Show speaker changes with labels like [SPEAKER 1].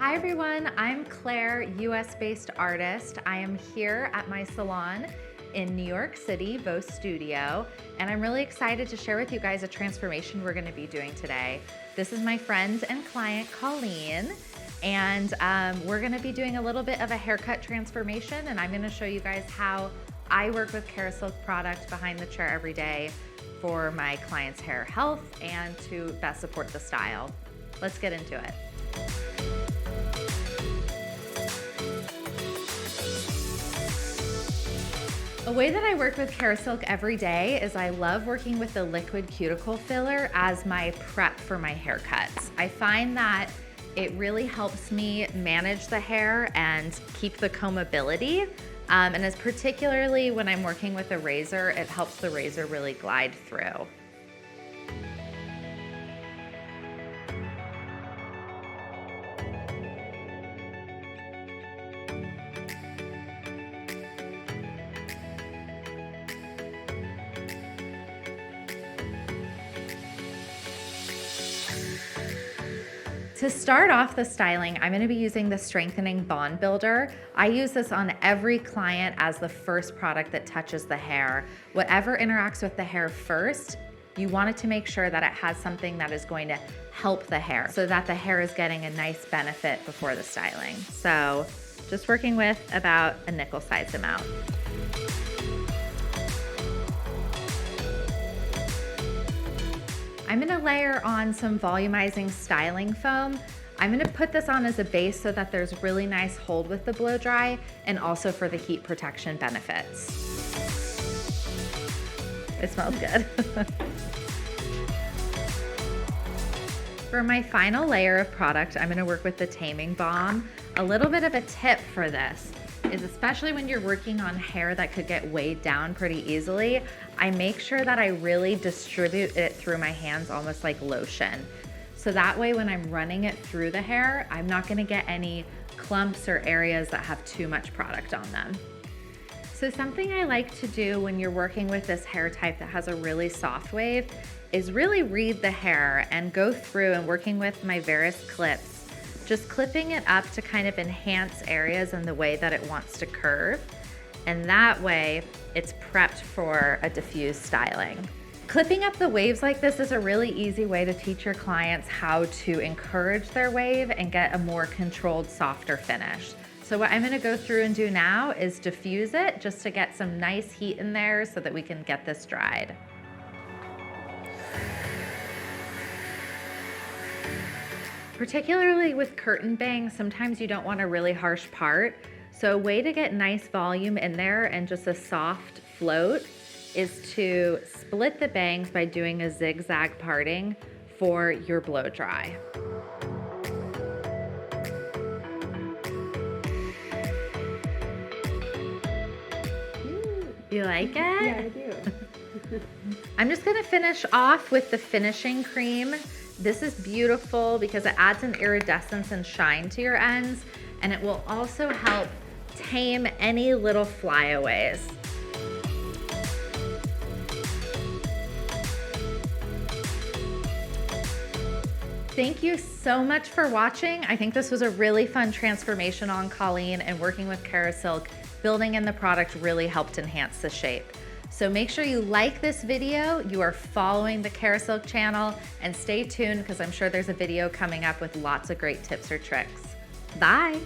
[SPEAKER 1] Hi everyone, I'm Claire, US-based artist. I am here at my salon in New York City, Vo Studio, and I'm really excited to share with you guys a transformation we're gonna be doing today. This is my friend and client, Colleen, and we're gonna be doing a little bit of a haircut transformation, and I'm gonna show you guys how I work with KERASILK product behind the chair every day for my clients' hair health and to best support the style. Let's get into it. A way that I work with KERASILK every day is I love working with the liquid cuticle filler as my prep for my haircuts. I find that it really helps me manage the hair and keep the combability. And as particularly when I'm working with a razor, it helps the razor really glide through. To start off the styling, I'm gonna be using the Strengthening Bond Builder. I use this on every client as the first product that touches the hair. Whatever interacts with the hair first, you want it to make sure that it has something that is going to help the hair so that the hair is getting a nice benefit before the styling. So just working with about a nickel-sized amount. I'm gonna layer on some volumizing styling foam. I'm gonna put this on as a base so that there's really nice hold with the blow dry and also for the heat protection benefits. It smells good. For my final layer of product, I'm gonna work with the Taming Balm. A little bit of a tip for this is, especially when you're working on hair that could get weighed down pretty easily, I make sure that I really distribute it through my hands almost like lotion. So that way when I'm running it through the hair, I'm not gonna get any clumps or areas that have too much product on them. So something I like to do when you're working with this hair type that has a really soft wave is really read the hair and go through and working with my various clips, just clipping it up to kind of enhance areas in the way that it wants to curve. And that way it's prepped for a diffused styling. Clipping up the waves like this is a really easy way to teach your clients how to encourage their wave and get a more controlled, softer finish. So what I'm gonna go through and do now is diffuse it just to get some nice heat in there so that we can get this dried. Particularly with curtain bangs, sometimes you don't want a really harsh part. So a way to get nice volume in there and just a soft float is to split the bangs by doing a zigzag parting for your blow dry. You like it?
[SPEAKER 2] Yeah, I do.
[SPEAKER 1] I'm just gonna finish off with the finishing cream. This is beautiful because it adds an iridescence and shine to your ends, and it will also help tame any little flyaways. Thank you so much for watching. I think this was a really fun transformation on Colleen, and working with KERASILK, building in the product really helped enhance the shape. So make sure you like this video, you are following the KERASILK channel, and stay tuned because I'm sure there's a video coming up with lots of great tips or tricks. Bye.